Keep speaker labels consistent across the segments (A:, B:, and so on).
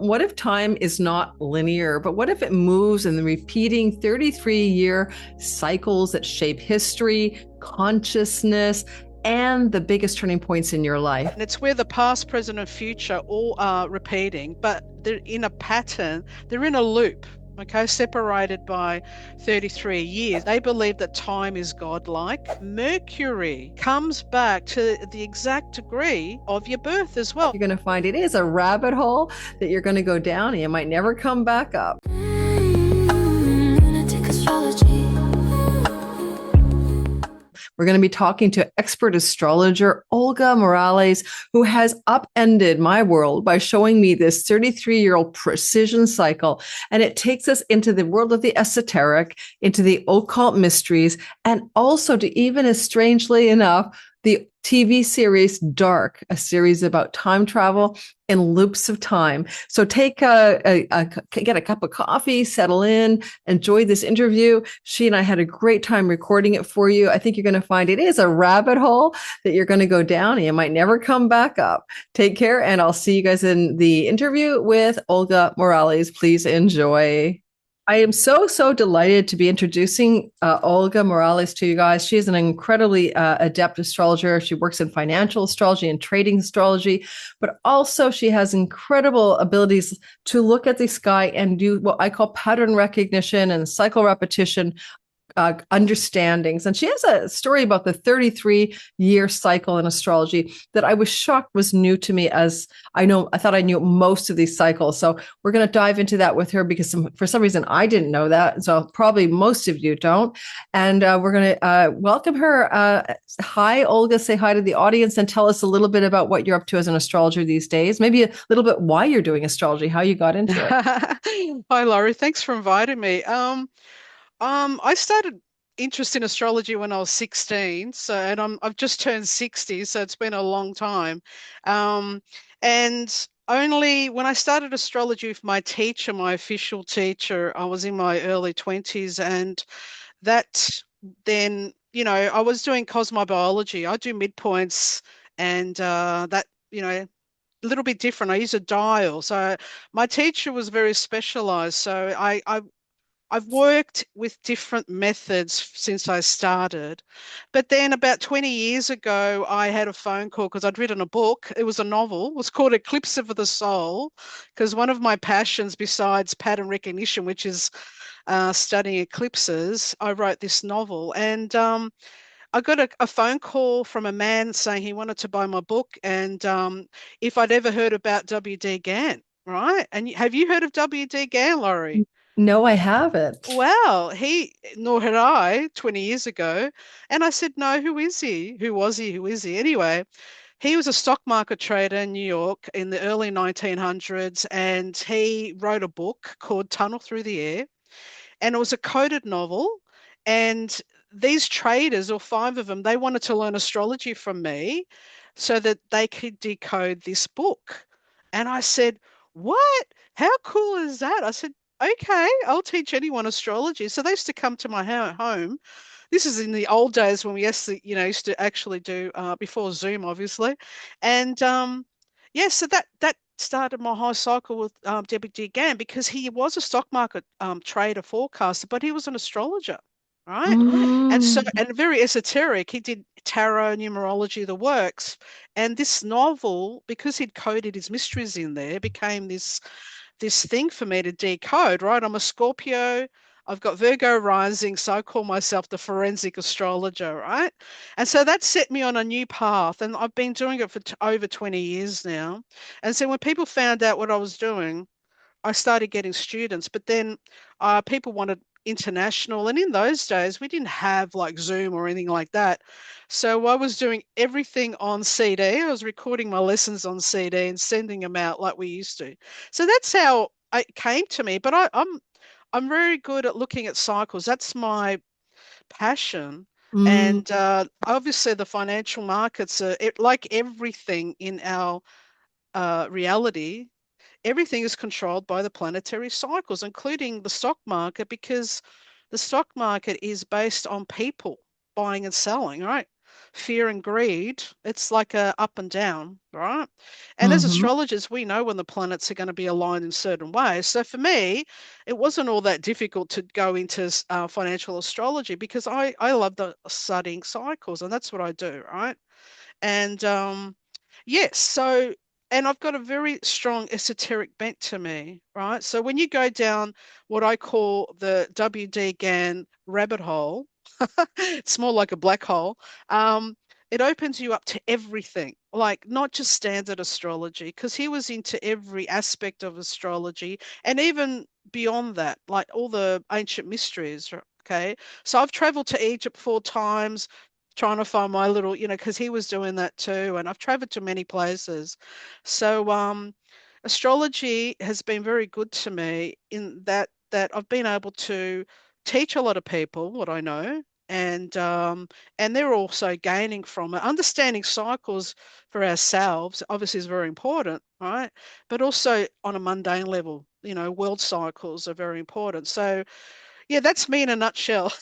A: What if time is not linear, but what if it moves in the repeating 33-year cycles that shape history, consciousness, and the biggest turning points in your life?
B: And it's where the past, present, and future all are repeating, but they're in a pattern, they're in a loop, okay, separated by 33 years. They believe that time is godlike. Mercury comes back to the exact degree of your birth as well.
A: You're going to find it is a rabbit hole that you're going to go down and you might never come back up.
C: Lunatic astrology.
A: We're going to be talking to expert astrologer Olga Morales, who has upended my world by showing me this 33-year-old precision cycle. And it takes us into the world of the esoteric, into the occult mysteries, and also to even as strangely enough, the TV series Dark, a series about time travel and loops of time. So get a cup of coffee, settle in, enjoy this interview. She and I had a great time recording it for you. I think you're going to find it is a rabbit hole that you're going to go down and you might never come back up. Take care, and I'll see you guys in the interview with Olga Morales. Please enjoy. I am so delighted to be introducing Olga Morales to you guys. She is an incredibly adept astrologer. She works in financial astrology and trading astrology, but also she has incredible abilities to look at the sky and do what I call pattern recognition and cycle repetition understandings. And she has a story about the 33-year cycle in astrology that I was shocked was new to me, as I thought I knew most of these cycles. So we're going to dive into that with her because for some reason I didn't know that. So probably most of you don't. And we're going to welcome her. Hi, Olga. Say hi to the audience and tell us a little bit about what you're up to as an astrologer these days. Maybe a little bit why you're doing astrology, how you got into it.
B: Hi, Laurie. Thanks for inviting me. I started interest in astrology when I was 16, and I've just turned 60, so it's been a long time. And only when I started astrology with my teacher, my official teacher, I was in my early 20s, and that then, I was doing cosmobiology. I do midpoints, and that, a little bit different. I use a dial. So my teacher was very specialized. So I've worked with different methods since I started. But then about 20 years ago, I had a phone call because I'd written a book. It was a novel. It was called Eclipse of the Soul, because one of my passions, besides pattern recognition, which is studying eclipses, I wrote this novel. And I got a phone call from a man saying he wanted to buy my book, and if I'd ever heard about W.D. Gann, right? And have you heard of W.D. Gann, Laurie?
A: No, I haven't.
B: Well, nor had I 20 years ago. And I said, no, who is he? Who was he? Who is he? Anyway, he was a stock market trader in New York in the early 1900s, and he wrote a book called Tunnel Through the Air. And it was a coded novel. And these traders, or five of them, they wanted to learn astrology from me so that they could decode this book. And I said, what? How cool is that? I said, okay, I'll teach anyone astrology. So they used to come to my home. This is in the old days when we used to actually do before Zoom, obviously. And yeah, so that started my high cycle with W.D. Gann, because he was a stock market trader forecaster, but he was an astrologer, right? And so,
A: Mm.
B: and very esoteric. He did tarot, numerology, the works. And this novel, because he'd coded his mysteries in there, became this thing for me to decode, right? I'm a Scorpio. I've got Virgo rising, so I call myself the forensic astrologer, right? And so that set me on a new path, and I've been doing it for over 20 years now. And so when people found out what I was doing, I started getting students, but then people wanted international. And in those days, we didn't have like Zoom or anything like that. So I was doing everything on CD. I was recording my lessons on CD and sending them out like we used to. So that's how it came to me. But I'm very good at looking at cycles. That's my passion.
A: Mm.
B: And obviously, the financial markets are like everything in our reality. Everything is controlled by the planetary cycles, including the stock market, because the stock market is based on people buying and selling, right? fear and greed, it's like a up and down, right? And as
A: Hmm.
B: astrologers, we know when the planets are going to be aligned in certain ways. So for me, it wasn't all that difficult to go into financial astrology because I love the studying cycles, and that's what I do, right? And yes, so and I've got a very strong esoteric bent to me, right? So when you go down what I call the WD Gann rabbit hole, it's more like a black hole. Um, it opens you up to everything, like not just standard astrology, because he was into every aspect of astrology and even beyond that, like all the ancient mysteries. Okay. So I've traveled to Egypt 4 times trying to find my little, because he was doing that too. And I've traveled to many places. So astrology has been very good to me in that I've been able to teach a lot of people what I know, and they're also gaining from it. Understanding cycles for ourselves obviously is very important, right? But also on a mundane level, world cycles are very important. So yeah, that's me in a nutshell.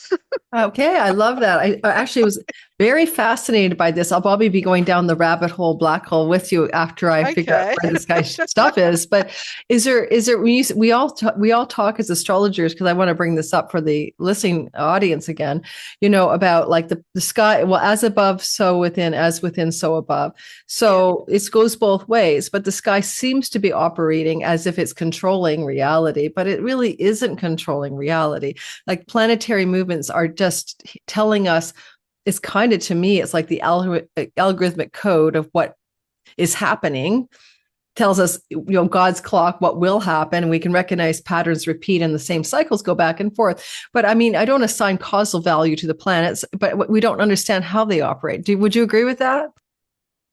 A: Okay, I love that. I actually was very fascinated by this. I'll probably be going down the rabbit hole, black hole with you after I figure out
B: Okay.
A: where this guy's stuff is. But is there we all talk as astrologers because I want to bring this up for the listening audience again. About like the sky. Well, as above, so within, as within, so above.
B: Yeah.
A: So it goes both ways. But the sky seems to be operating as if it's controlling reality, but it really isn't controlling reality. Like planetary movements are just telling us, it's kind of, to me, it's like the algorithmic code of what is happening, tells us, God's clock, what will happen. We can recognize patterns repeat and the same cycles go back and forth. But I mean, I don't assign causal value to the planets, but we don't understand how they operate. Would you agree with that?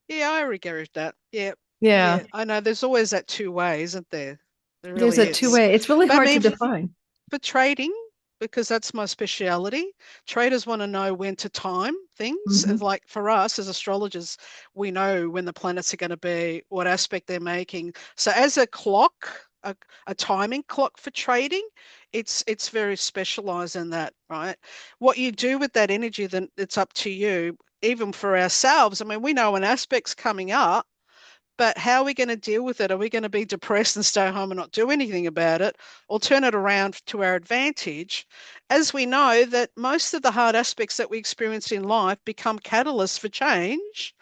B: Yeah, I agree with that. Yeah.
A: Yeah.
B: Yeah. I know there's always that two way, isn't there? There
A: There's
B: really
A: a
B: is.
A: two-way. It's really
B: But I
A: hard to
B: mean,
A: define.
B: for trading, because that's my speciality, traders want to know when to time things. And
A: Mm-hmm.
B: like for us as astrologers, we know when the planets are going to be, what aspect they're making. So as a clock, a timing clock for trading, it's very specialized in that, right? What you do with that energy, then it's up to you. Even for ourselves, I mean, we know an aspect's coming up, but how are we going to deal with it? Are we going to be depressed and stay home and not do anything about it, or turn it around to our advantage? As we know that most of the hard aspects that we experience in life become catalysts for change.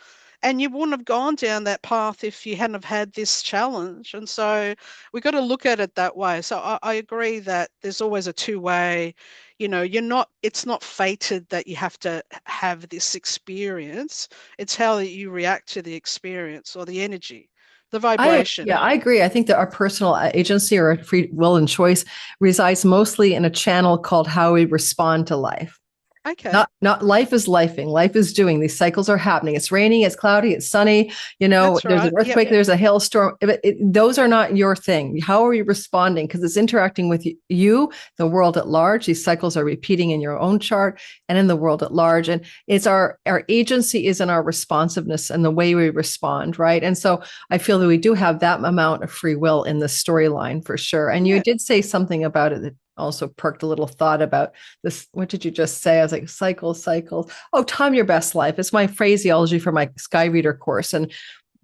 B: And you wouldn't have gone down that path if you hadn't have had this challenge. And so we got to look at it that way. So I agree that there's always a two-way, it's not fated that you have to have this experience. It's how you react to the experience or the energy, the vibration.
A: Yeah, I agree. I think that our personal agency or free will and choice resides mostly in a channel called how we respond to life.
B: Okay,
A: Not life is lifing. Life is doing. These cycles are happening. It's raining, it's cloudy, it's sunny.
B: that's
A: There's an
B: right. Yep.
A: earthquake, there's a hailstorm. Those are not your thing. How are you responding? Because it's interacting with you, the world at large. These cycles are repeating in your own chart and in the world at large. And it's our agency is in our responsiveness and the way we respond, right? And so I feel that we do have that amount of free will in the storyline for sure. And you
B: Yeah.
A: did say something about it that also perked a little thought about this. What did you just say? I was like, cycles. Oh, time your best life. It's my phraseology for my Sky Reader course. And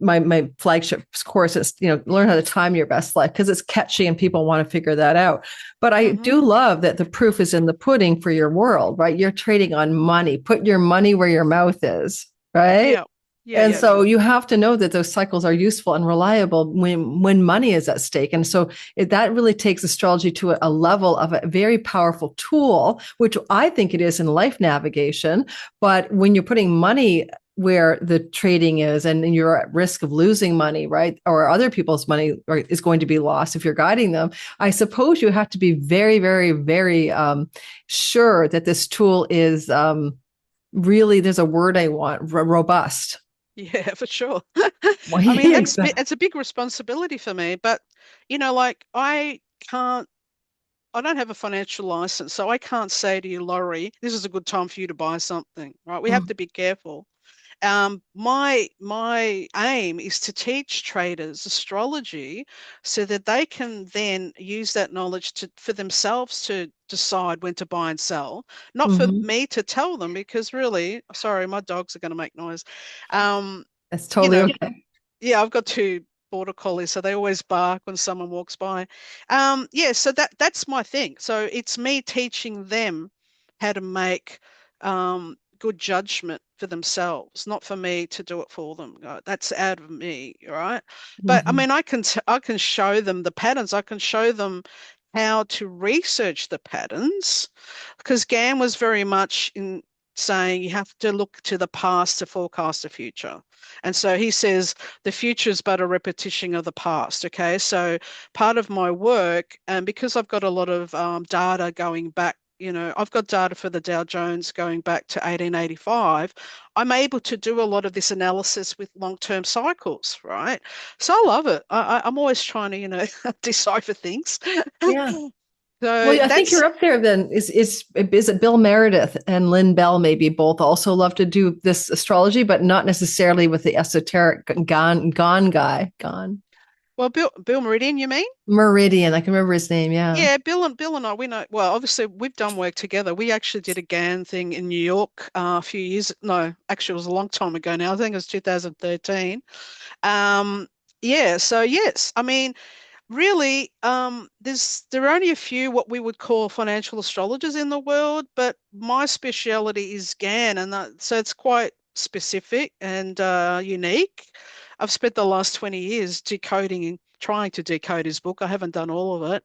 A: my flagship course is, learn how to time your best life, because it's catchy and people want to figure that out. But I
B: Mm-hmm.
A: do love that the proof is in the pudding for your world, right? You're trading on money. Put your money where your mouth is, right?
B: Yeah. Yeah.
A: And
B: Yeah.
A: so you have to know that those cycles are useful and reliable when money is at stake. And so that really takes astrology to a level of a very powerful tool, which I think it is in life navigation. But when you're putting money where the trading is and you're at risk of losing money, right? Or other people's money is going to be lost if you're guiding them. I suppose you have to be very, very, very sure that this tool is really, there's a word I want, robust.
B: Yeah, for sure.
A: Well,
B: I mean,
A: exactly.
B: it's a big responsibility for me, but like can't I don't have a financial license, so I can't say to you, Laurie, this is a good time for you to buy something, right? We have to be careful. My aim is to teach traders astrology so that they can then use that knowledge for themselves to decide when to buy and sell, not for
A: Hmm.
B: me to tell them, because really, sorry, my dogs are going to make noise. Um,
A: That's
B: you
A: totally
B: know,
A: okay.
B: yeah, I've got two border collies, so they always bark when someone walks by. Yeah, so that's my thing. So it's me teaching them how to make good judgment for themselves, not for me to do it for them. That's out of me, right? But I
A: Hmm.
B: mean, I can show them the patterns. I can show them how to research the patterns, because Gann was very much in saying you have to look to the past to forecast the future. And so he says the future is but a repetition of the past. Okay. So part of my work, and because I've got a lot of data going back, I've got data for the Dow Jones going back to 1885. I'm able to do a lot of this analysis with long-term cycles, right? So I love it. I'm always trying to, decipher things.
A: Yeah.
B: So
A: Well, I think
B: that's
A: you're up there then. Is it Bill Meredith and Lynn Bell maybe both also love to do this astrology, but not necessarily with the esoteric Gann guy. Gann.
B: well, Bill Meridian, you mean?
A: Meridian. I can remember his name. Yeah.
B: Yeah, Bill and I, we know. Well, obviously, we've done work together. We actually did a Gann thing in New York a few years. No, actually, it was a long time ago now. I think it was 2013. Um, yeah. So yes, I mean, really, there are only a few what we would call financial astrologers in the world, but my speciality is Gann, and so it's quite specific and unique. I've spent the last 20 years decoding and trying to decode his book. I haven't done all of it.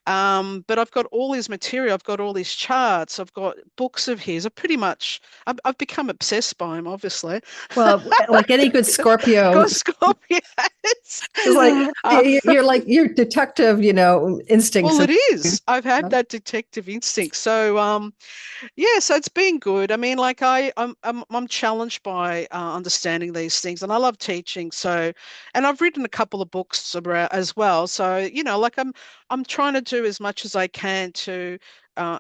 B: But I've got all his material. I've got all his charts. I've got books of his. I've become obsessed by him, obviously.
A: Well, like any good Scorpio,
B: Got Scorpios.
A: it's like
B: Uh,
A: you're like your detective, instincts.
B: well, it is. I've had that detective instinct. So, yeah, so it's been good. I mean, like I'm challenged by understanding these things, and I love teaching. So, and I've written a couple of books about as well. So, like I'm trying to do as much as I can to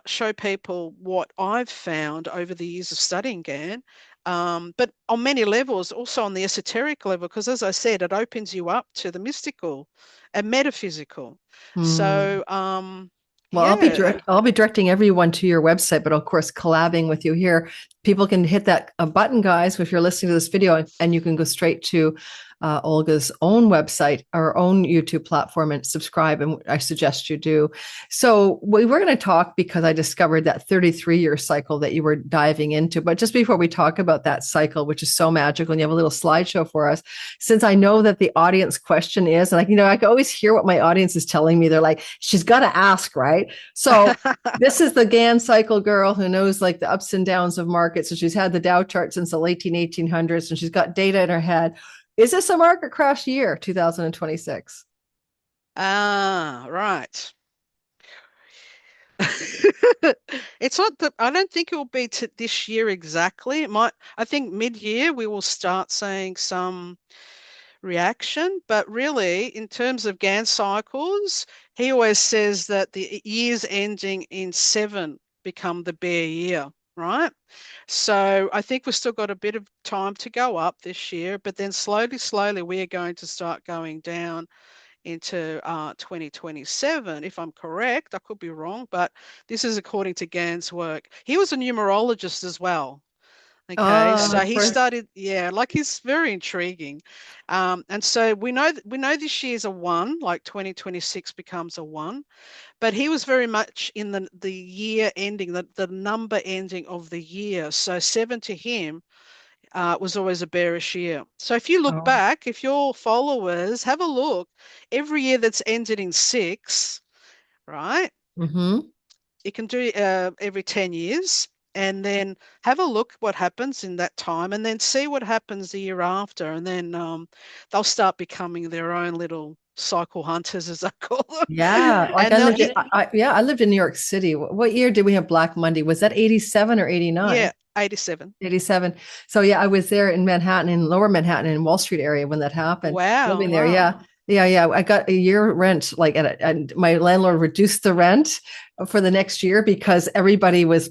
B: show people what I've found over the years of studying Gann. But on many levels, also on the esoteric level, because as I said, it opens you up to the mystical and metaphysical.
A: Hmm.
B: So,
A: Well,
B: yeah.
A: I'll be directing everyone to your website, but of course, collabing with you here, people can hit that button, guys, if you're listening to this video, and you can go straight to Olga's own website, our own YouTube platform, and subscribe. And I suggest you do. So we were going to talk because I discovered that 33-year cycle that you were diving into. But just before we talk about that cycle, which is so magical, and you have a little slideshow for us, since I know that the audience question is, and I can always hear what my audience is telling me. They're like, she's got to ask, right? So this is the Gann cycle girl who knows like the ups and downs of markets. So she's had the Dow chart since the late 1800s, and she's got data in her head. Is this a market crash year, 2026?
B: Right. It's not that I don't think it will be to this year exactly. It might, I think mid-year we will start seeing some reaction, but really, in terms of Gann cycles, he always says that the years ending in seven become the bear year, right? So I think we've still got a bit of time to go up this year, but then slowly, we are going to start going down into 2027, if I'm correct. I could be wrong, but this is according to Gann's work. He was a numerologist as well. Okay,
A: Oh,
B: so
A: of
B: he
A: course.
B: started, yeah, like he's very intriguing. And so we know this year's a one, like 2026 becomes a one, but he was very much in the year ending, the number ending of the year. So seven to him was always a bearish year. So if you look
A: Oh.
B: back, if your followers have a look, every year that's ended in six, right?
A: Mm-hmm.
B: You can do every 10 years and then have a look what happens in that time and then see what happens the year after. And then they'll start becoming their own little cycle hunters, as I call them.
A: Yeah, like
B: And
A: I
B: they'll,
A: lived in, yeah, I lived in New York City. What year did we have Black Monday? Was that 87 or 89?
B: yeah, 87.
A: 87. So yeah, I was there in Manhattan, in Lower Manhattan, in Wall Street area when that happened.
B: Wow,
A: Living there, yeah,
B: wow.
A: yeah. I got a year rent, like, and my landlord reduced the rent for the next year because everybody was,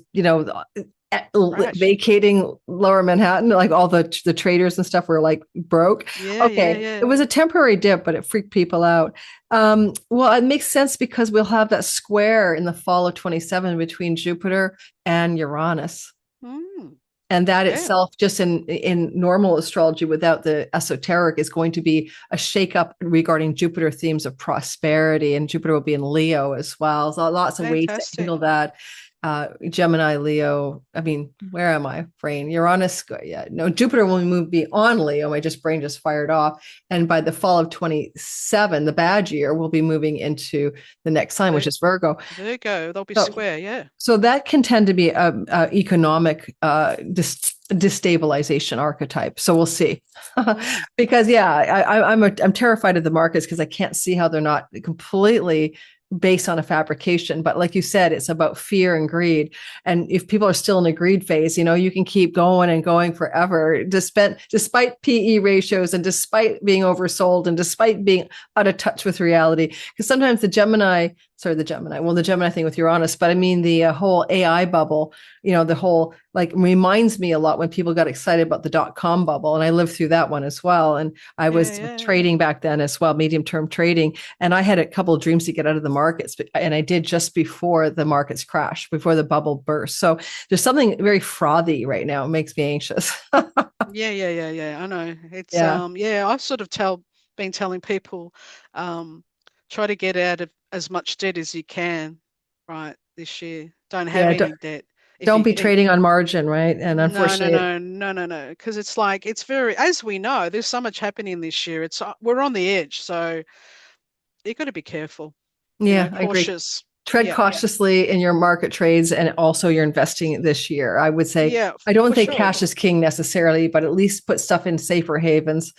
B: Right.
A: vacating Lower Manhattan, like all the traders and stuff were like broke.
B: Yeah, yeah,
A: Okay, it
B: yeah.
A: was a temporary dip, but it freaked people out. Well, it makes sense because we'll have that square in the fall of 27 between Jupiter and Uranus.
B: Mm,
A: And that
B: yeah.
A: itself, just in normal astrology without the esoteric, is going to be a shakeup regarding Jupiter themes of prosperity, and Jupiter will be in Leo as well. So lots of ways to
B: Fantastic.
A: handle that. Gemini, Leo. I mean, where am I? Brain, Uranus. Yeah, no, Jupiter will move beyond Leo. My just brain just fired off, and by the fall of 27, the bad year, will be moving into the next sign, which
B: Vir
A: is Virgo.
B: Virgo, they'll be
A: So
B: square, yeah.
A: so that can tend to be a economic destabilization archetype. So we'll see,
B: Mm,
A: because yeah, I'm terrified of the markets because I can't see how they're not completely based on a fabrication. But like you said, it's about fear and greed. And if people are still in a greed phase, you can keep going and going forever, despite PE ratios and despite being oversold and despite being out of touch with reality. Because sometimes the Gemini thing with Uranus, but I mean the whole AI bubble, the whole like reminds me a lot when people got excited about the .com bubble. And I lived through that one as well. And I
B: yeah,
A: was
B: yeah.
A: trading back then as well, medium term trading. And I had a couple of dreams to get out of the markets, and I did just before the markets crashed, before the bubble burst. So there's something very frothy right now. It makes me anxious.
B: Yeah, yeah, yeah, yeah. I know. It's
A: Yeah.
B: yeah, I've sort of been telling people um try to get out of as much debt as you can, right, this year. Don't have
A: Yeah.
B: any debt. If
A: Don't
B: you
A: be trading on margin, right? And
B: No, no,
A: unfortunately,
B: no, no, no, no, because it's like it's very, as we know, there's so much happening this year. It's we're on the edge, so you got to be careful,
A: yeah, I agree.
B: cautious.
A: Tread
B: Yeah,
A: cautiously in your market trades and also your investing this year. I would say
B: yeah,
A: I don't
B: for
A: think
B: sure.
A: cash is king necessarily, but at least put stuff in safer havens.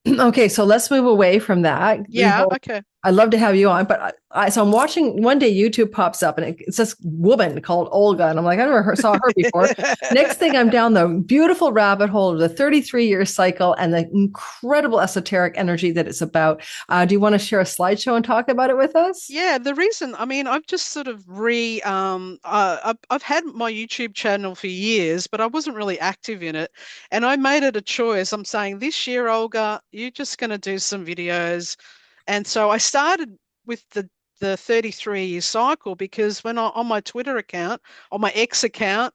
A: Okay, so let's move away from that.
B: Yeah, okay.
A: I'd love to have you on, but so I'm watching one day YouTube pops up and it's this woman called Olga, and I'm like, I never saw her before. Next thing I'm down the beautiful rabbit hole of the 33-year cycle and the incredible esoteric energy that it's about. Do you want to share a slideshow and talk about it with us?
B: Yeah, the reason, I mean, I've just sort of I've had my YouTube channel for years, but I wasn't really active in it. And I made it a choice. I'm saying this year, Olga, you're just going to do some videos. And so I started with the 33-year cycle because when on my Twitter account, on my X account,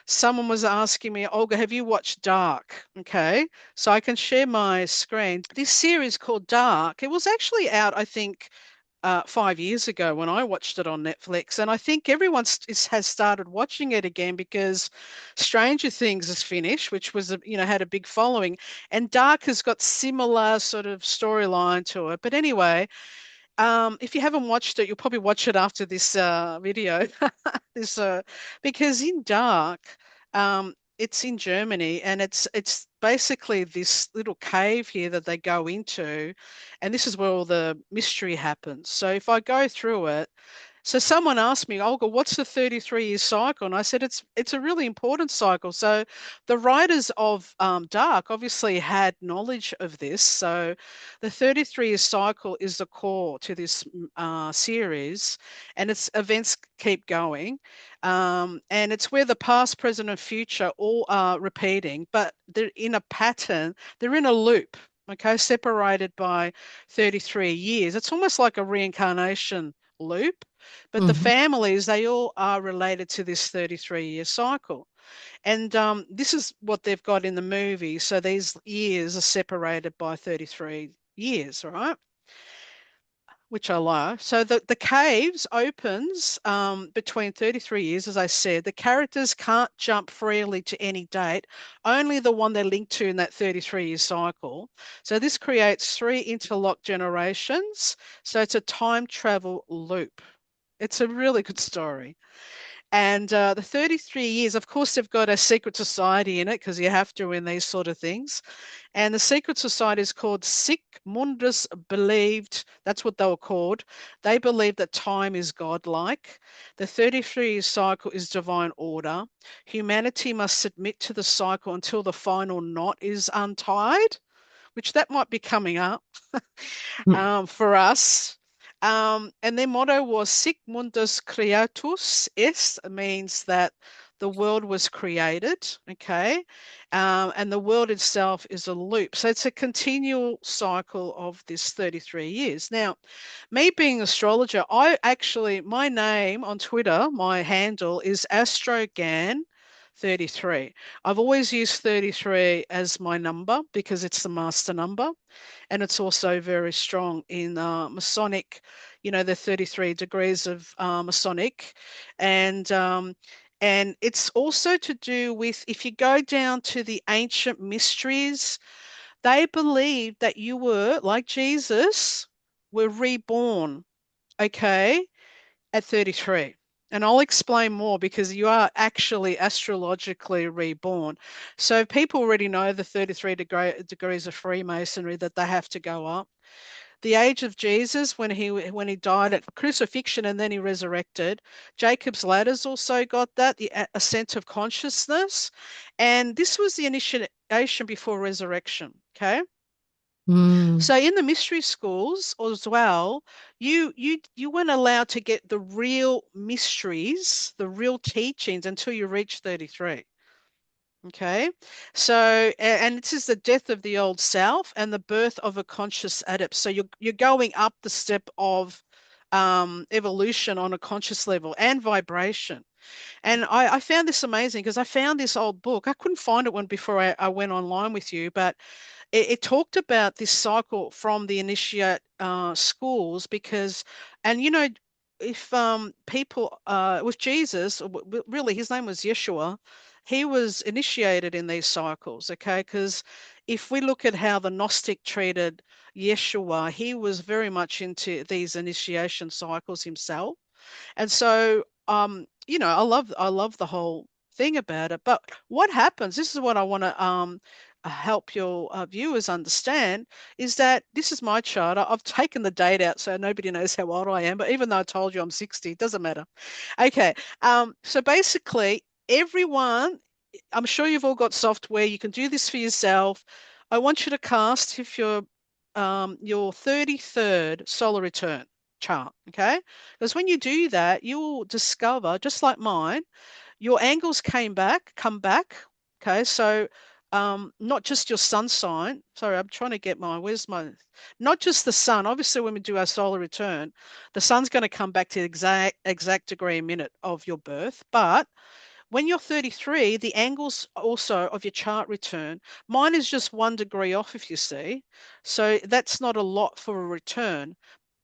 B: someone was asking me, Olga, have you watched Dark? Okay, so I can share my screen. This series called Dark, it was actually out, I think, 5 years ago when I watched it on Netflix, and I think everyone has started watching it again because Stranger Things is finished, which was had a big following, and Dark has got similar sort of storyline to it. But anyway, if you haven't watched it, you'll probably watch it after this video. this Because in Dark, it's in Germany, and it's basically this little cave here that they go into, and this is where all the mystery happens. So if I go through it, so someone asked me, Olga, what's the 33-year cycle? And I said it's a really important cycle. So the writers of Dark obviously had knowledge of this. So the 33-year cycle is the core to this series, and its events keep going. And it's where the past, present, and future all are repeating, but they're in a pattern, they're in a loop. Okay, separated by 33 years. It's almost like a reincarnation loop, but the
A: Mhm.
B: families, they all are related to this 33-year cycle. And this is what they've got in the movie. So these years are separated by 33 years, right? Which I like. So the caves opens between 33 years, as I said. The characters can't jump freely to any date, only the one they're linked to in that 33-year cycle. So this creates three interlocked generations. So it's a time travel loop. It's a really good story. And the 33 years, of course, they've got a secret society in it because you have to in these sort of things. And the secret society is called Sic Mundus Believed. That's what they were called. They believe that time is godlike. The 33-year cycle is divine order. Humanity must submit to the cycle until the final knot is untied, which that might be coming up for us. And their motto was Sic Mundus Creatus Est, means that the world was created, okay? And the world itself is a loop. So it's a continual cycle of this 33 years. Now, me being an astrologer, my name on Twitter, my handle is AstroGann 33. I've always used 33 as my number because it's the master number, and it's also very strong in Masonic, the 33 degrees of Masonic. And it's also to do with, if you go down to the ancient mysteries, they believe that you were, like Jesus, were reborn, okay, at 33. And I'll explain more because you are actually astrologically reborn. So people already know the 33 degrees of Freemasonry, that they have to go up. The age of Jesus, when he died at crucifixion and then he resurrected. Jacob's ladder's also got that, the ascent of consciousness. And this was the initiation before resurrection, okay?
A: Mm.
B: So in the mystery schools as well, you weren't allowed to get the real mysteries, the real teachings until you reach 33. Okay. So and this is the death of the old self and the birth of a conscious adept. So you're going up the step of evolution on a conscious level and vibration. And I found this amazing because I found this old book. I couldn't find it when before I went online with you, but it talked about this cycle from the initiate schools because, and if people with Jesus, really his name was Yeshua, he was initiated in these cycles, okay? Because if we look at how the Gnostic treated Yeshua, he was very much into these initiation cycles himself. And so, I love the whole thing about it. But what happens, this is what I want to help your viewers understand, is that this is my chart. I've taken the date out so nobody knows how old I am, but even though I told you I'm 60, it doesn't matter. Okay. So basically, everyone, I'm sure you've all got software. You can do this for yourself. I want you to cast if your 33rd solar return chart, okay? Because when you do that, you will discover, just like mine, your angles come back, okay? So not just your sun sign. Sorry, I'm trying to get not just the sun. Obviously, when we do our solar return, the sun's going to come back to the exact degree a minute of your birth. But when you're 33, the angles also of your chart return, mine is just 1 degree off, if you see. So that's not a lot for a return.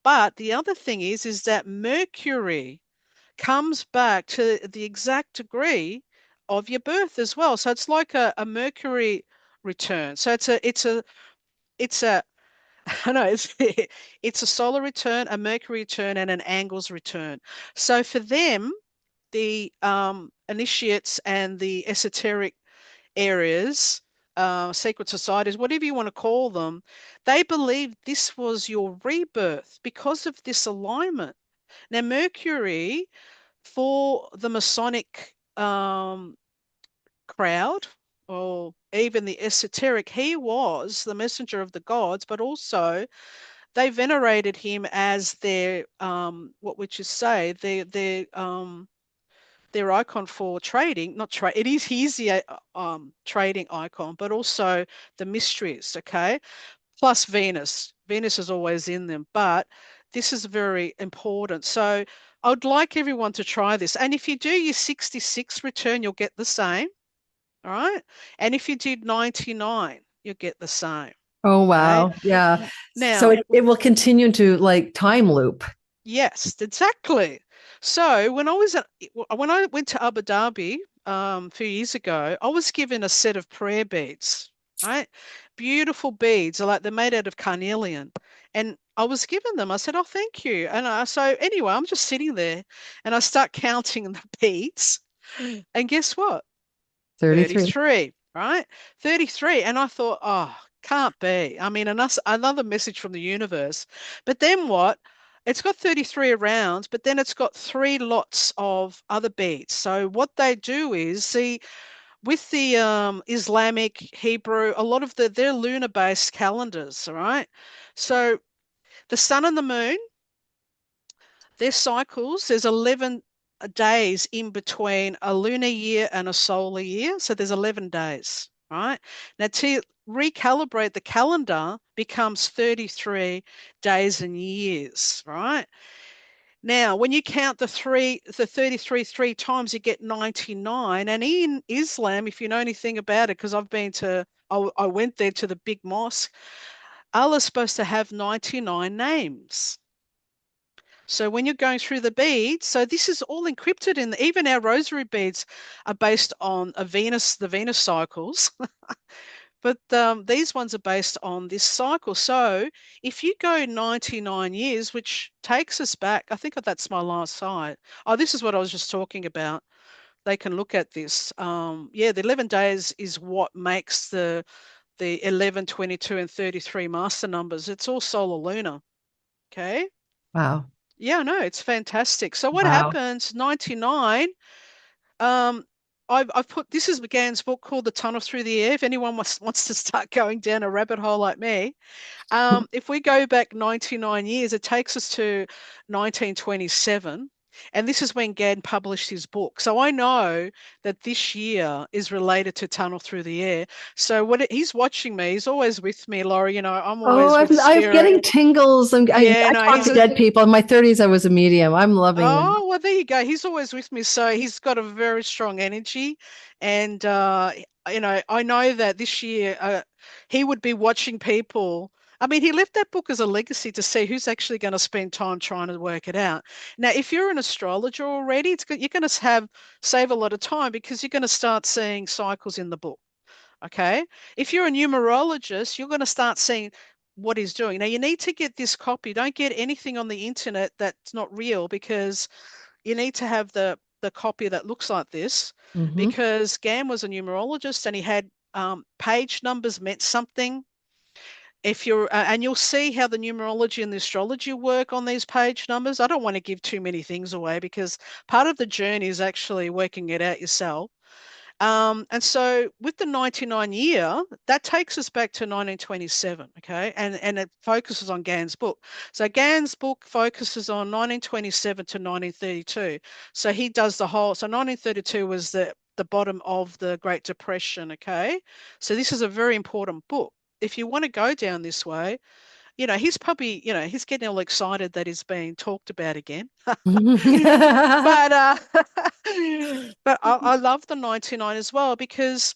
B: But the other thing is that Mercury comes back to the exact degree of your birth as well. So it's like a Mercury return. So it's a I know it's a solar return, a Mercury return, and an angles return. So for them, the initiates and the esoteric areas, secret societies, whatever you want to call them, they believe this was your rebirth because of this alignment. Now, Mercury, for the Masonic crowd, or even the esoteric, he was the messenger of the gods, but also they venerated him as their, what would you say, their icon for trading, not trade. It is he's the trading icon, but also the mysteries. Okay, plus Venus. Venus is always in them, but this is very important. So I would like everyone to try this. And if you do your 66 return, you'll get the same. All right. And if you did 99, you'll get the same.
A: Oh,
B: Okay.
A: wow. Yeah. So
B: Now,
A: it will continue to like time loop.
B: yes, exactly. So when I went to Abu Dhabi a few years ago, I was given a set of prayer beads, right? Beautiful beads, like they're made out of carnelian. And I was given them. I said, "Oh, thank you." And so anyway, I'm just sitting there and I start counting the beads. And guess what?
A: 33.
B: 33, right? 33. And I thought, oh, can't be. I mean, another message from the universe. But then what? It's got 33 around, but then it's got 3 lots of other beads. So what they do is, see, with the Islamic, Hebrew, a lot of they're lunar-based calendars, all right? So the sun and the moon, their cycles, there's 11 days in between a lunar year and a solar year. So there's 11 days, right? Now to recalibrate the calendar becomes 33 days and years, right? Now, when you count the 33 three times, you get 99. And in Islam, if you know anything about it, because I went there to the big mosque, Allah's supposed to have 99 names. So when you're going through the beads, so this is all encrypted in even our rosary beads are based on the Venus cycles, but these ones are based on this cycle. So if you go 99 years, which takes us back, I think that's my last slide. Oh, this is what I was just talking about. They can look at this. Yeah, the 11 days is what makes the 11, 22, and 33 master numbers. It's all solar lunar. Okay.
A: Wow.
B: Yeah, no, it's fantastic. So what
A: Wow.
B: happens, 99, um, I've put, this is Gann's book called The Tunnel Through the Air. If anyone wants to start going down a rabbit hole like me, if we go back 99 years, it takes us to 1927. And this is when Gann published his book. So I know that this year is related to Tunnel Through the Air. So he's watching me, he's always with me, Laurie. You know, I'm
A: Oh,
B: always with
A: I'm getting
B: spirit.
A: tingles.
B: Yeah,
A: I
B: no,
A: talk to dead people. In my 30s, I was a medium. I'm loving it.
B: oh, well, there you go. He's always with me. So he's got a very strong energy. And, you know, I know that this year he would be watching people. I mean, he left that book as a legacy to see who's actually going to spend time trying to work it out. Now, if you're an astrologer already, you're going to save a lot of time because you're going to start seeing cycles in the book. Okay. If you're a numerologist, you're going to start seeing what he's doing. Now, you need to get this copy. Don't get anything on the internet that's not real because you need to have the copy that looks like this
A: Hmm.
B: because Gann was a numerologist and he had page numbers meant something. If you're, and you'll see how the numerology and the astrology work on these page numbers. I don't want to give too many things away because part of the journey is actually working it out yourself. And so with the 99 year, that takes us back to 1927, okay? And it focuses on Gann's book. So Gann's book focuses on 1927 to 1932. So he does the whole, so 1932 was the bottom of the Great Depression, okay? So this is a very important book. If you want to go down this way, you know, he's probably, you know, he's getting all excited that he's being talked about again. But but I love the 99 as well because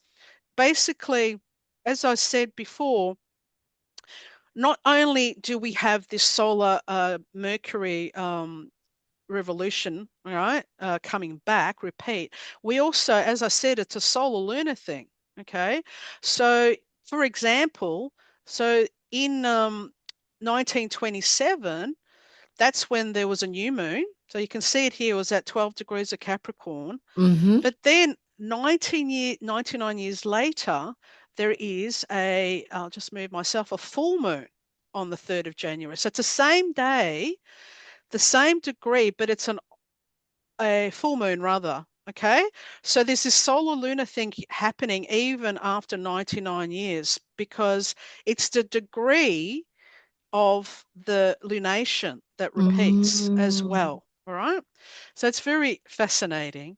B: basically, as I said before, not only do we have this solar Mercury revolution, all right, coming back, repeat, we also, as I said, it's a solar lunar thing. Okay. So for example, so in 1927, that's when there was a new moon. So you can see it here, it was at 12 degrees of Capricorn.
A: Hmm.
B: But then 99 years later, there is I'll just move myself, a full moon on the 3rd of January. So it's the same day, the same degree, but it's a full moon rather. Okay. So there's this solar lunar thing happening even after 99 years because it's the degree of the lunation that repeats as
A: Mm.
B: well. All right. So it's very fascinating.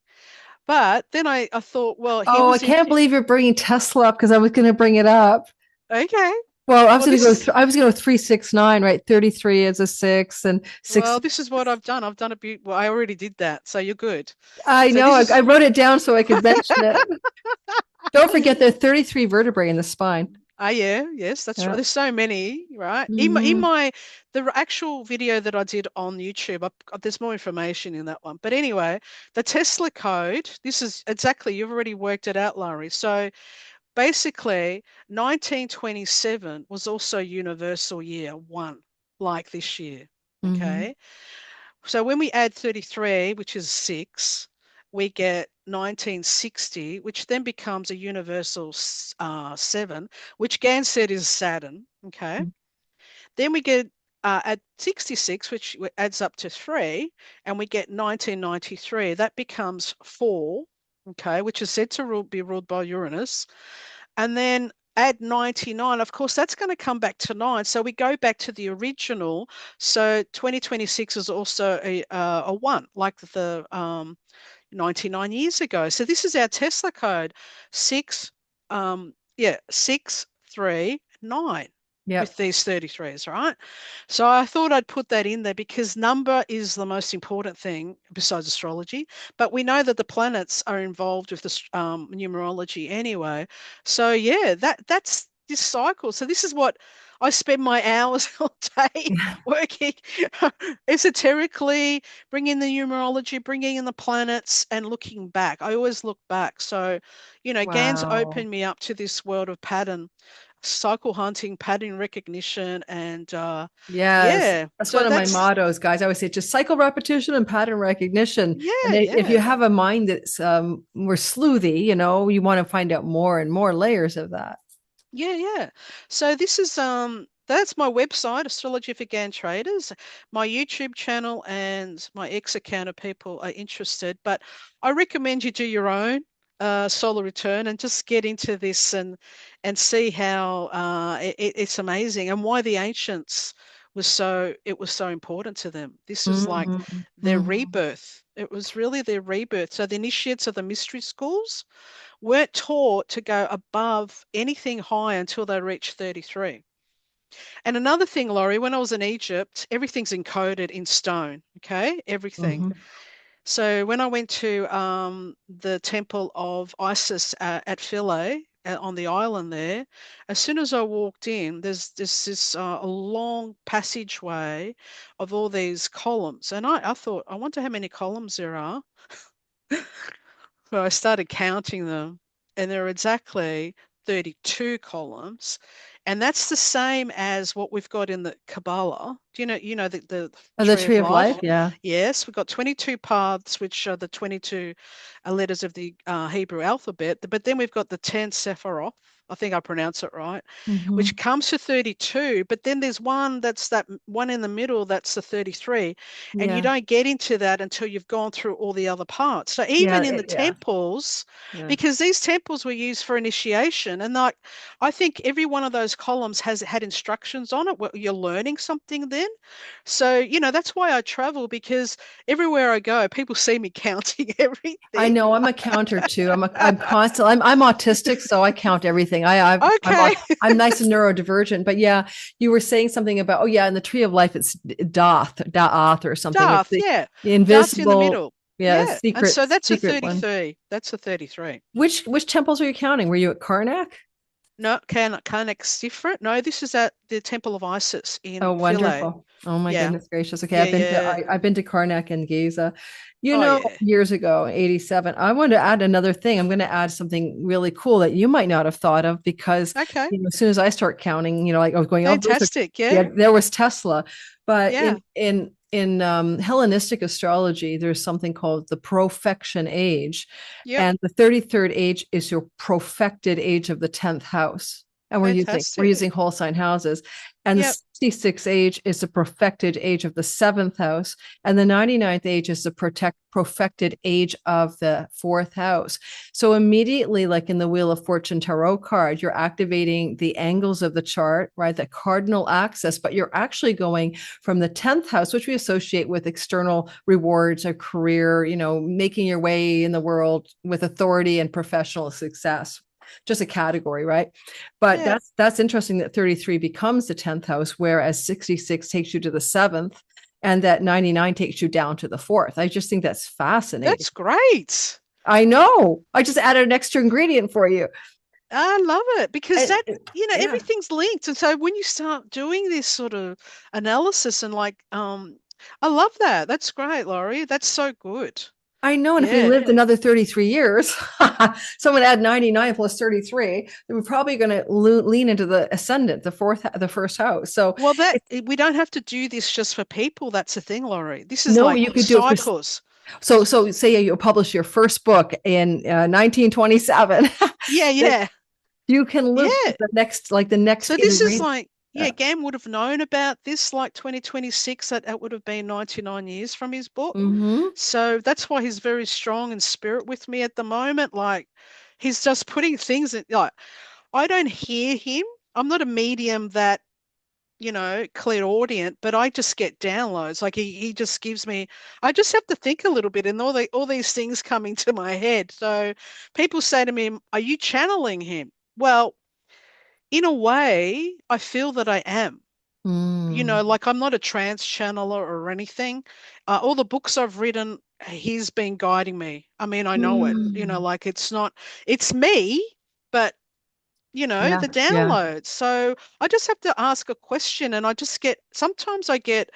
B: But then I thought, well, he
A: Oh, I
B: was in.
A: can't believe you're bringing Tesla up because I was going to bring it up.
B: Okay.
A: Well, I was
B: Well,
A: going to
B: this
A: go.
B: is
A: I was going to go 369, right? 33 as a six and six.
B: well, this is what I've done. I've done a bit. Well, I already did that, so you're good.
A: I
B: So
A: know.
B: this
A: I
B: is
A: wrote it down so I could mention it. Don't forget there are 33 vertebrae in the spine.
B: yeah, yes, that's right.
A: Yeah.
B: There's so many, right?
A: Hmm.
B: The actual video that I did on YouTube, there's more information in that one. But anyway, the Tesla code. This is exactly you've already worked it out, Larry. So basically, 1927 was also universal year one, like this year.
A: Hmm.
B: Okay. So when we add 33, which is six, we get 1960, which then becomes a universal seven, which Gann said is Saturn. Okay. Then we get at 66, which adds up to three, and we get 1993. That becomes four, okay, which is said to be ruled by Uranus. And then add 99, of course, that's going to come back to 9. So we go back to the original. So 2026 is also a 1, like the 99 years ago. So this is our Tesla code, 639 with
A: Yep.
B: these 33s, right? So I thought I'd put that in there because number is the most important thing besides astrology. But we know that the planets are involved with the numerology anyway. So yeah, that's this cycle. So this is what I spend my hours all day working esoterically, bringing the numerology, bringing in the planets, and looking back. I always look back. So, Gann's
A: Wow.
B: opened me up to this world of pattern, cycle hunting, pattern recognition, and
A: Yes.
B: yeah.
A: That's one
B: So
A: of my
B: that's
A: mottos, guys. I always say just cycle repetition and pattern recognition.
B: yeah,
A: And if you
B: yeah.
A: have a mind that's more sleuthy, you want to find out more and more layers of that.
B: Yeah, yeah. So this is that's my website, Astrology for Gann Traders, my YouTube channel, and my X account if people are interested. But I recommend you do your own solar return and just get into this and see how it's amazing and why the ancients it was so important to them. This is like
A: Mhm.
B: their
A: Mhm.
B: rebirth. It was really their rebirth. So the initiates of the mystery schools weren't taught to go above anything high until they reached 33. And another thing, Laurie, when I was in Egypt, everything's encoded in stone, okay? Everything.
A: Mhm.
B: So when I went to the temple of Isis at Philae, on the island there, as soon as I walked in, there's this a long passageway of all these columns. And I thought, I wonder how many columns there are. So I started counting them, and there are exactly 32 columns. And that's the same as what we've got in the Kabbalah. Do you know the
A: Oh, the
B: tree
A: tree
B: of
A: of life.
B: life?
A: Yeah.
B: Yes, we've got 22 paths, which are the 22 letters of the Hebrew alphabet. But then we've got the 10 Sephiroth. I think I pronounce it right, which
A: Mhm.
B: comes to 32. But then there's one that's that one in the middle, that's the 33. And you
A: Yeah.
B: don't get into that until you've gone through all the other parts. So
A: Yeah.
B: even in the
A: Yeah.
B: temples,
A: Yeah.
B: because these temples were used for initiation, and like I think every one of those columns has had instructions on it. Where you're learning something then. So, that's why I travel because everywhere I go, people see me counting
A: I
B: everything.
A: know I'm a counter too. I'm constant. I'm autistic, so I count everything.
B: Okay.
A: I'm nice and neurodivergent, but yeah, you were saying something about, oh yeah, in the tree of life it's Daath or something. It's
B: Darth, yeah.
A: the
B: Darth's in the
A: invisible,
B: middle.
A: yeah,
B: Yeah. And
A: secret
B: so that's a
A: secret one.
B: 33. That's a 33.
A: Which temples are you counting? Were you at Karnak?
B: No, Karnak's different. No, this is at the Temple of Isis
A: Oh,
B: in Philae.
A: wonderful. Oh my
B: Yeah.
A: goodness gracious. Okay,
B: Yeah, yeah.
A: I've been to Karnak and Giza.
B: Oh, yeah.
A: Years ago, 87. I want to add another thing. I'm going to add something really cool that you might not have thought of because
B: Okay.
A: as soon as I start counting, like I was going, oh,
B: Fantastic.
A: yeah,
B: Yeah.
A: there was Tesla. But
B: Yeah.
A: in Hellenistic astrology, there's something called the profection age,
B: Yep.
A: and the 33rd age is your profected age of the 10th house. And we're
B: Fantastic.
A: using whole sign houses. And the
B: Yep.
A: 66th age is the perfected age of the seventh house. And the 99th age is the perfected age of the fourth house. So immediately, like in the Wheel of Fortune tarot card, you're activating the angles of the chart, right? The cardinal axis, but you're actually going from the 10th house, which we associate with external rewards, a career, making your way in the world with authority and professional success. Just a category, right? But
B: Yeah.
A: that's interesting that 33 becomes the 10th house, whereas 66 takes you to the seventh, and that 99 takes you down to the fourth. I just think that's fascinating.
B: That's great.
A: I know. I just added an extra ingredient for you.
B: I love it because
A: And,
B: that,
A: yeah.
B: everything's linked. And so when you start doing this sort of analysis and like, I love that. That's great, Laurie. That's so good.
A: I know. And if we
B: Yeah.
A: lived another 33 years, someone add 99 plus 33, then we're probably going to lean into the ascendant, the first house. So
B: Well, we don't have to do this just for people. That's the thing, Laurie. This is
A: no,
B: like
A: you could do it for
B: cycles.
A: so say you publish your first book in 1927.
B: Yeah, yeah,
A: You can loop
B: yeah.
A: the next
B: So this is
A: iteration.
B: like, yeah,
A: Yeah.
B: Gam would have known about this like 2026. That would have been 99 years from his book.
A: Mm-hmm.
B: So that's why he's very strong in spirit with me at the moment. Like he's just putting things in like I don't hear him. I'm not a medium that, clairaudient, but I just get downloads. Like he just gives me, I just have to think a little bit and all these things coming to my head. So people say to me, are you channeling him? Well, in a way, I feel that I am.
A: Mm.
B: Like I'm not a trance channeler or anything. All the books I've written, he's been guiding me. I mean, I know it,
A: Mm.
B: like it's me, but
A: Yeah,
B: the
A: yeah.
B: downloads. So I just have to ask a question and sometimes I get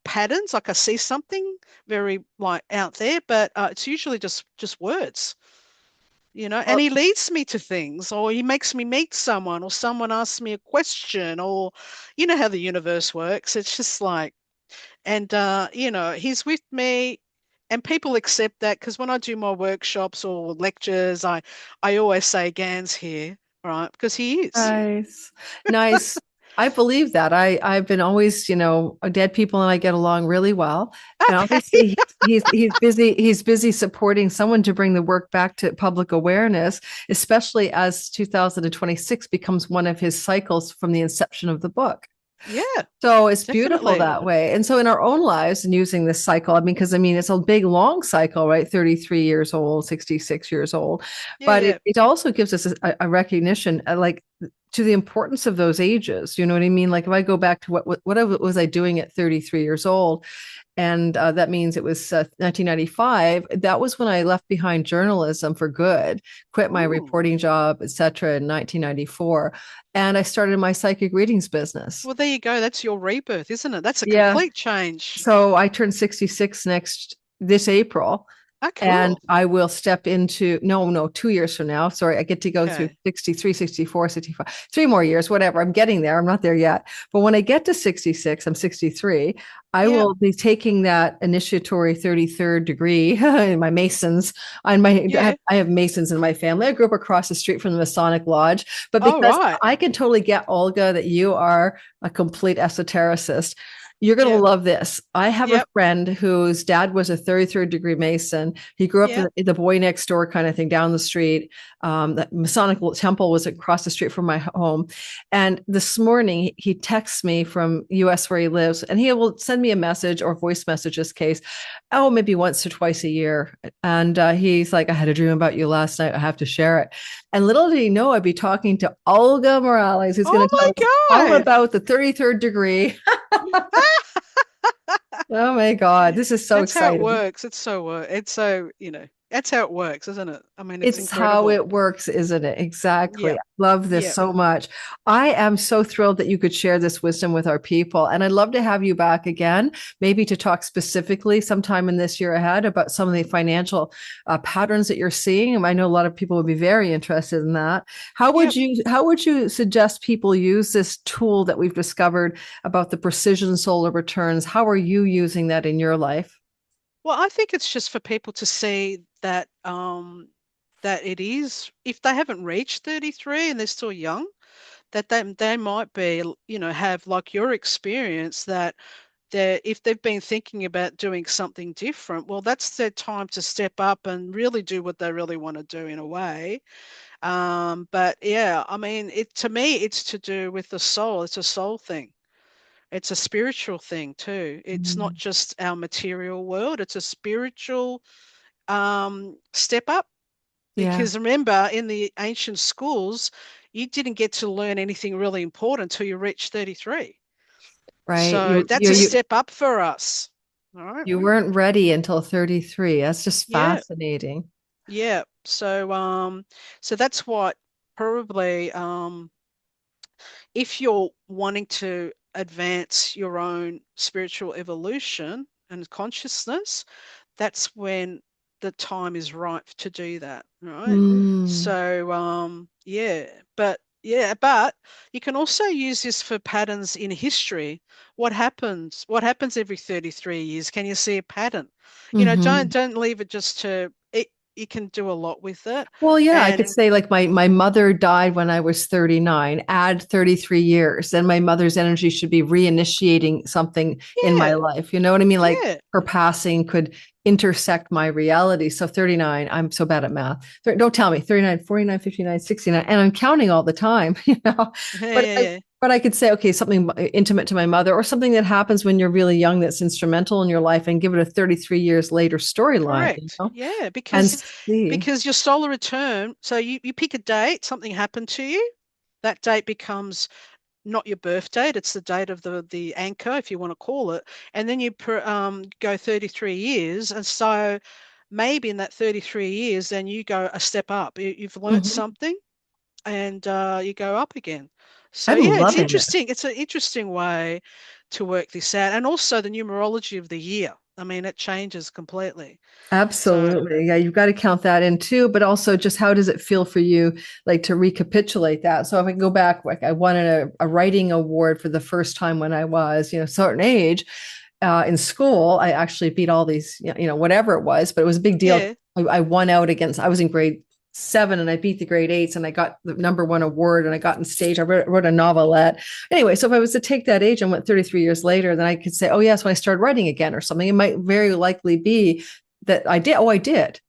B: patterns, like I see something very like out there, but it's usually just words. And
A: Well,
B: he leads me to things, or he makes me meet someone, or someone asks me a question, or you know how the universe works. It's just like, and he's with me, and people accept that because when I do my workshops or lectures, I always say Gann's here, right? Because he is.
A: nice. Nice. I believe that. I've been always, dead people and I get along really well. And
B: Okay.
A: obviously he's busy supporting someone to bring the work back to public awareness, especially as 2026 becomes one of his cycles from the inception of the book.
B: Yeah,
A: So it's beautiful
B: definitely.
A: that way. And so in our own lives and using this cycle, because it's a big, long cycle, right? 33 years old, 66 years old.
B: Yeah,
A: But
B: yeah.
A: it also gives us a recognition, like to the importance of those ages. You know what I mean? Like if I go back to what was I doing at 33 years old? And that means it was 1995. That was when I left behind journalism for good, quit my
B: Ooh.
A: reporting job, etc. in 1994. And I started my psychic readings business.
B: Well, there you go. That's your rebirth, isn't it? That's a
A: Yeah.
B: complete change.
A: So I turned 66 this April.
B: Oh,
A: And
B: cool.
A: I will step into, no, 2 years from now. Sorry, I get to go through
B: Okay.
A: 63, 64, 65, 3 more years, whatever. I'm getting there. I'm not there yet. But when I get to 66, I'm 63, I
B: Yeah.
A: will be taking that initiatory 33rd degree in my Masons.
B: Yeah.
A: I have Masons in my family. I grew up across the street from the Masonic Lodge. But
B: All
A: because
B: right.
A: I can totally get, Olga, that you are a complete esotericist, you're going to
B: Yeah.
A: love this. I have a
B: Yep.
A: friend whose dad was a 33rd degree Mason. He grew up
B: Yep.
A: in the boy next door kind of thing down the street. The Masonic temple was across the street from my home. And this morning, he texts me from US where he lives, and he will send me a message or voice message, this case, maybe once or twice a year. And he's like, I had a dream about you last night. I have to share it. And little did he know I'd be talking to Olga Morales, who's going
B: Oh
A: to tell us
B: my
A: all
B: God.
A: about the 33rd degree. Oh my God, this is so
B: That's how it
A: exciting.
B: works. It's so, that's how it works, isn't it? I mean, it's
A: It's how
B: incredible.
A: it works, isn't it? Exactly. I
B: Yep.
A: love this
B: Yep.
A: so much. I am so thrilled that you could share this wisdom with our people. And I'd love to have you back again, maybe to talk specifically sometime in this year ahead about some of the financial patterns that you're seeing. And I know a lot of people would be very interested in that.
B: Yep.
A: How would you suggest people use this tool that we've discovered about the precision solar returns? How are you using that in your life?
B: Well, I think it's just for people to see that it is, if they haven't reached 33 and they're still young, that they might be, have like your experience, that if they've been thinking about doing something different, well, that's their time to step up and really do what they really want to do in a way. But yeah, I mean, to me, it's to do with the soul. It's a soul thing. It's a spiritual thing too. It's not
A: Mm.
B: just our material world. It's a spiritual step up.
A: Yeah,
B: Because remember, in the ancient schools, you didn't get to learn anything really important until you reached 33.
A: right.
B: So that's a step up for us. All right.
A: You weren't ready until 33. That's just
B: Yeah.
A: fascinating.
B: Yeah. So that's what probably if you're wanting to advance your own spiritual evolution and consciousness, that's when the time is right to do that, right?
A: Mm,
B: So, but you can also use this for patterns in history. What happens? What happens every 33 years? Can you see a pattern? Don't
A: hmm.
B: don't leave it just to it. you can do a lot with it.
A: Well, yeah, I could
B: And
A: say like my mother died when I was 39, add 33 years, then my mother's energy should be reinitiating something in my
B: yeah,
A: life. You know what I mean? Like
B: yeah,
A: her passing could intersect my reality. So 39, I'm so bad at math. Don't tell me 39, 49, 59, 69, and I'm counting all the time, you know.
B: yeah,
A: But
B: yeah,
A: I
B: yeah.
A: but I could say, okay, something intimate to my mother or something that happens when you're really young that's instrumental in your life and give it a 33 years later storyline, you
B: Correct.
A: know,
B: Yeah,
A: and see.
B: because your solar return, so you pick a date, something happened to you, that date becomes not your birth date, it's the date of the anchor, if you want to call it, and then go 33 years, and so maybe in that 33 years, then you go a step up. You've learnt
A: Mhm.
B: something, and you go up again. So
A: I'm
B: yeah, it's
A: loving this.
B: interesting. It's an interesting way to work this out, and also the numerology of the year. I mean, it changes completely. So
A: Absolutely. Yeah, you've got to count that in too, but also just how does it feel for you, like to recapitulate that? So if I go back, like I won a writing award for the first time when I was, a certain age in school. I actually beat all these, whatever it was, but it was a big deal.
B: yeah,
A: I won out against, I was in grade 7 and I beat the grade 8s and I got the #1 award and I got on stage. I wrote a novelette. Anyway, so if I was to take that age and went 33 years later, then I could say, oh, yes, when I started writing again or something, it might very likely be that I did. Oh, I did.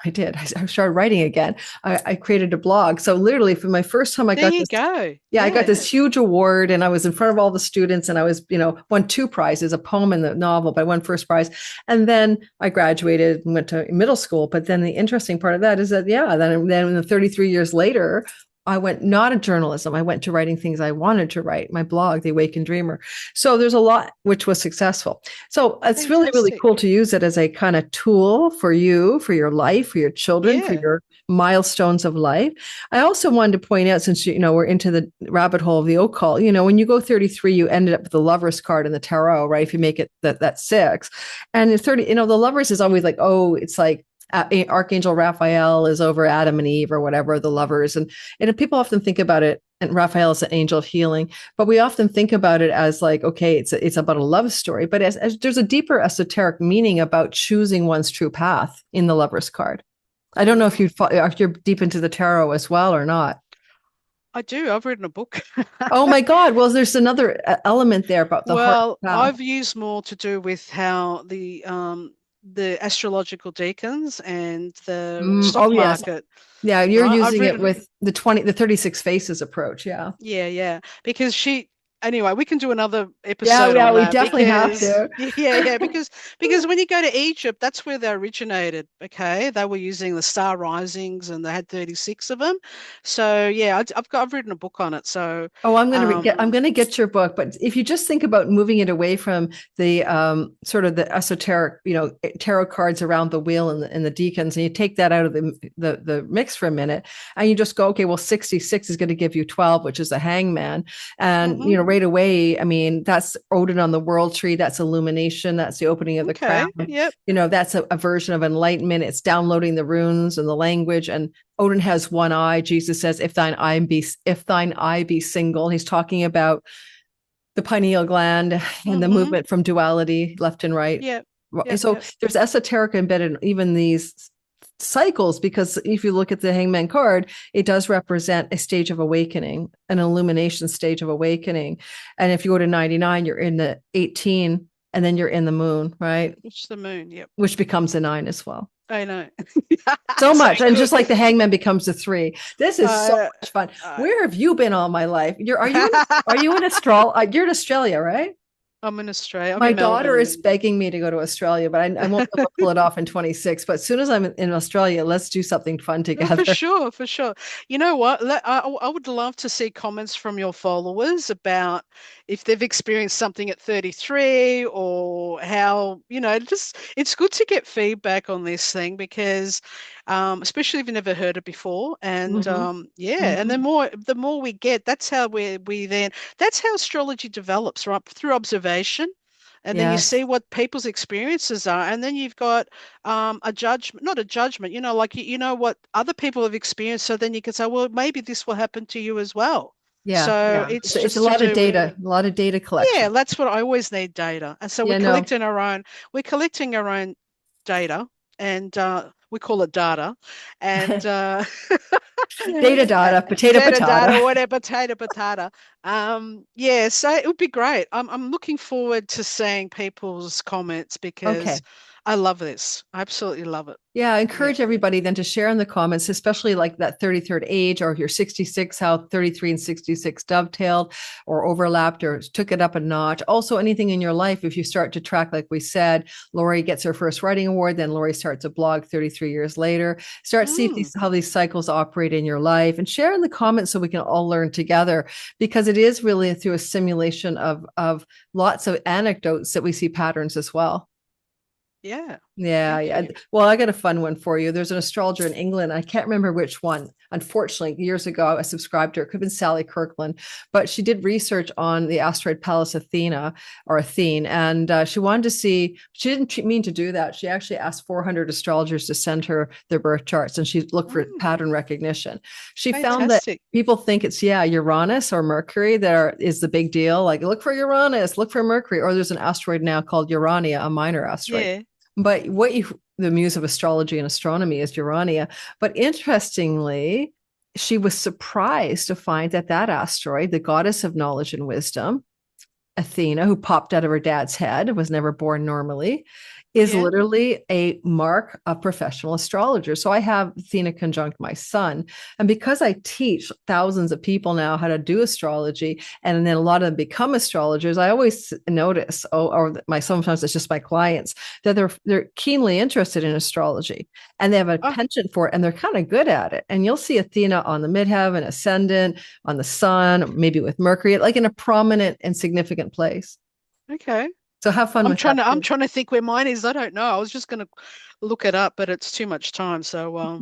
A: I did. I started writing again. I created a blog. So literally for my first time, I
B: there
A: got
B: you
A: this.
B: go.
A: Yeah, I got
B: Yeah.
A: this huge award and I was in front of all the students and I was, won 2 prizes, a poem and the novel, but I won first prize. And then I graduated and went to middle school. But then the interesting part of that is that, yeah, then 33 years later, I went not to journalism. I went to writing things I wanted to write, my blog, The Awakened Dreamer. So there's a lot which was successful. So it's really, really
B: Fantastic.
A: cool to use it as a kind of tool for you, for your life, for your children, for
B: Yeah.
A: your milestones of life. I also wanted to point out, since we're into the rabbit hole of the occult, when you go 33, you ended up with the Lovers card in the tarot, right? If you make it that 6, and in 30, the Lovers is always like, oh, it's like Archangel Raphael is over Adam and Eve or whatever, the lovers, and people often think about it. And Raphael is an angel of healing, but we often think about it as like, okay, it's about a love story, but as there's a deeper esoteric meaning about choosing one's true path in the Lovers card. I don't know if you're deep into the tarot as well or not.
B: I do. I've written a book.
A: Oh my God. Well, there's another element there about the heart
B: Well,
A: path.
B: I've used more to do with how the astrological deacons and the
A: Oh
B: stock
A: yes.
B: market,
A: Yeah, you're
B: right? I've
A: using it
B: written
A: with the 36 faces approach. Yeah.
B: Yeah, yeah. Because anyway, we can do another
A: Yeah,
B: episode
A: yeah,
B: on
A: we
B: that
A: definitely have
B: because,
A: to.
B: yeah, yeah, because when you go to Egypt, that's where they originated. Okay, they were using the star risings, and they had 36 of them. So yeah, I've written a book on it. So,
A: Oh, I'm
B: um,
A: gonna get your book, but if you just think about moving it away from the sort of the esoteric, tarot cards around the wheel and the deacons, and you take that out of the mix for a minute, and you just go, okay, well, 66 is going to give you 12, which is a hangman, and
B: mhm.
A: right away, I mean, that's Odin on the world tree, that's illumination, that's the opening of the crown,
B: Okay, yep,
A: that's a version of enlightenment. It's downloading the runes and the language and Odin has one eye. Jesus says, if thine eye be single. He's talking about the pineal gland and the
B: mhm,
A: movement from duality, left and right.
B: yep, yep,
A: So
B: yep.
A: there's esoteric embedded in even these cycles, because if you look at the hangman card, it does represent a stage of awakening, an illumination stage of awakening. And if you go to 99, you're in the 18 and then you're in the moon, right?
B: It's the moon. Yep,
A: Which becomes a 9 as well.
B: I know.
A: So
B: So
A: much. And
B: good.
A: just like the hangman becomes a 3. This is so
B: Uh,
A: much fun.
B: uh,
A: Where have you been all my life? Are you in You're in Australia, right?
B: I'm in Australia. I'm
A: My
B: in
A: daughter is
B: Melbourne.
A: begging me to go to Australia, but I won't be able to pull it off in 26. But as soon as I'm in Australia, let's do something fun
B: No, for
A: together.
B: sure, for sure. You know what? I would love to see comments from your followers about if they've experienced something at 33 or how, just it's good to get feedback on this thing because especially if you've never heard it before. And
A: Hmm.
B: yeah, and
A: Hmm.
B: the more we get, that's how that's how astrology develops, right? Through observation. And then you
A: Yes.
B: see what people's experiences are, and then you've got a judgment, not a judgment, like you know what other people have experienced. So then you can say, well, maybe this will happen to you as well.
A: Yeah.
B: So
A: Yeah.
B: it's
A: It's a
B: just to
A: lot of
B: do with,
A: data, a lot of data
B: yeah,
A: collection.
B: that's what I always need data. And so
A: Yeah. No.
B: we're collecting our own data, and we call it data, and
A: Data, data, potato,
B: data,
A: patata.
B: whatever, potato, patata. Yeah, so it would be great. I'm looking forward to seeing people's comments because
A: Okay.
B: I love this. I absolutely love it.
A: Yeah, I
B: Yeah.
A: encourage everybody then to share in the comments, especially like that 33rd age, or if you're 66, how 33 and 66 dovetailed or overlapped or took it up a notch. Also, anything in your life, if you start to track, like we said, Lori gets her first writing award, then Lori starts a blog 33 years later. Start to see how these cycles operate in your life, and share in the comments so we can all learn together, because it is really through a simulation of lots of anecdotes that we see patterns as well.
B: Yeah.
A: Yeah. Well, I got a fun one for you. There's an astrologer in England. I can't remember which one. Unfortunately, years ago, I subscribed to her. It could have been Sally Kirkland, but she did research on the asteroid Pallas Athena, or Athene. And she wanted to see, she didn't mean to do that. She actually asked 400 astrologers to send her their birth charts, and she looked for pattern recognition. She found that people think it's, Uranus or Mercury that is the big deal. Like, look for Uranus, look for Mercury, or there's an asteroid now called Urania, a minor asteroid.
B: Yeah.
A: But the muse of astrology and astronomy is Urania. But interestingly, she was surprised to find that asteroid, the goddess of knowledge and wisdom, Athena, who popped out of her dad's head, was never born normally, is literally a mark of professional astrologers. So I have Athena conjunct my sun. And because I teach thousands of people now how to do astrology, and then a lot of them become astrologers, I always notice, sometimes it's just my clients, that they're keenly interested in astrology, and they have a penchant for it, and they're kind of good at it. And you'll see Athena on the midheaven, ascendant, on the sun, maybe with Mercury, like in a prominent and significant place.
B: Okay.
A: So have fun with that.
B: I'm trying to think where mine is. I don't know. I was just going to look it up, but it's too much time. So
A: well,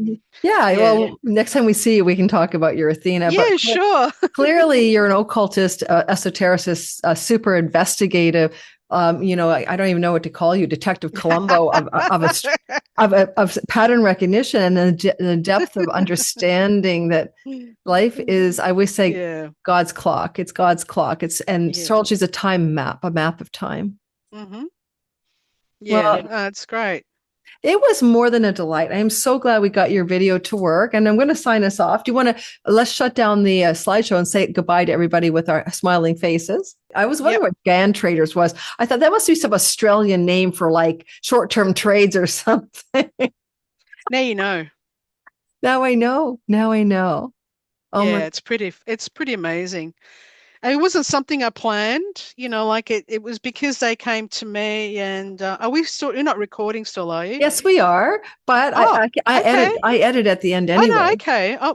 A: next time we see you, we can talk about your Athena.
B: Yeah, sure.
A: Clearly, you're an occultist, esotericist, super investigative. I don't even know what to call you, Detective Columbo of pattern recognition, and the depth of understanding that life is, I always say, God's clock. It's God's clock. Astrology is a map of time.
B: Mm-hmm. Yeah, that's great.
A: It was more than a delight. I am so glad we got your video to work, and I'm going to sign us off. Do you want to, let's shut down the slideshow and say goodbye to everybody with our smiling faces. I was wondering what Gann Traders was. I thought that must be some Australian name for like short-term trades or something.
B: Now you know.
A: Now I know.
B: It's pretty amazing. And it wasn't something I planned, like it was because they came to me. And are we still, you're not recording still, are you?
A: Yes, we are. But I edit at the end anyway.
B: Oh, no, okay. I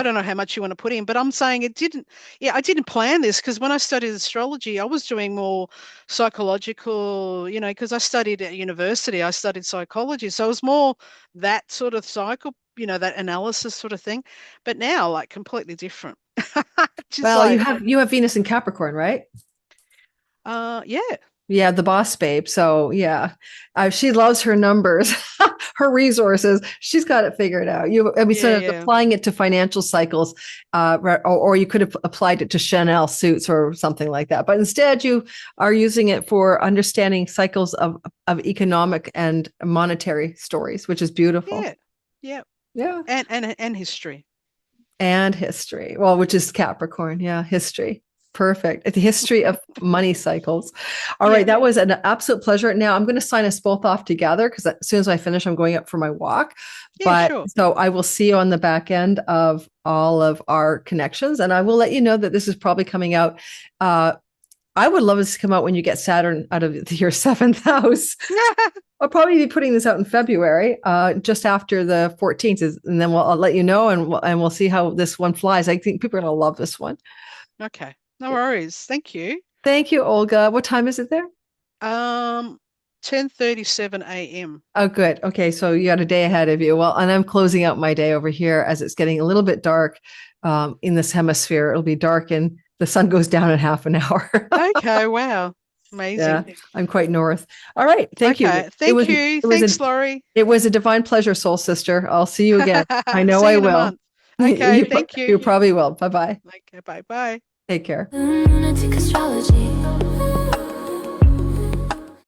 B: don't know how much you want to put in, but I'm saying I didn't plan this, because when I studied astrology, I was doing more psychological, because I studied at university, I studied psychology. So it was more that sort of cycle, that analysis sort of thing. But now, like, completely different.
A: Well, you have Venus in Capricorn, right?
B: Yeah,
A: the boss babe. So she loves her numbers, her resources. She's got it figured out. Applying it to financial cycles, or you could have applied it to Chanel suits or something like that. But instead, you are using it for understanding cycles of economic and monetary stories, which is beautiful.
B: Yeah. And history.
A: And history. Well, which is Capricorn. Yeah, history. Perfect. The history of money cycles. All right. That was an absolute pleasure. Now I'm going to sign us both off together, because as soon as I finish, I'm going up for my walk. So I will see you on the back end of all of our connections. And I will let you know that this is probably coming out. I would love this to come out when you get Saturn out of your 7th house. I'll probably be putting this out in February, just after the 14th, and then I'll let you know, and we'll see how this one flies. I think people are going to love this one.
B: Okay, no worries. Thank you.
A: Thank you, Olga. What time is it there?
B: 10:37 a.m.
A: Oh, good. Okay, so you got a day ahead of you. Well, and I'm closing out my day over here as it's getting a little bit dark in this hemisphere. It'll be dark, and the sun goes down in half an hour.
B: Okay, wow. Amazing.
A: Yeah, I'm quite north. All right. Thank you.
B: Thank you. Thanks, Laurie.
A: It was a divine pleasure, soul sister. I'll see you again. I know I will.
B: Okay. Thank you.
A: You probably will. Bye-bye.
B: Okay. Bye-bye.
A: Take care.
C: Lunatic astrology.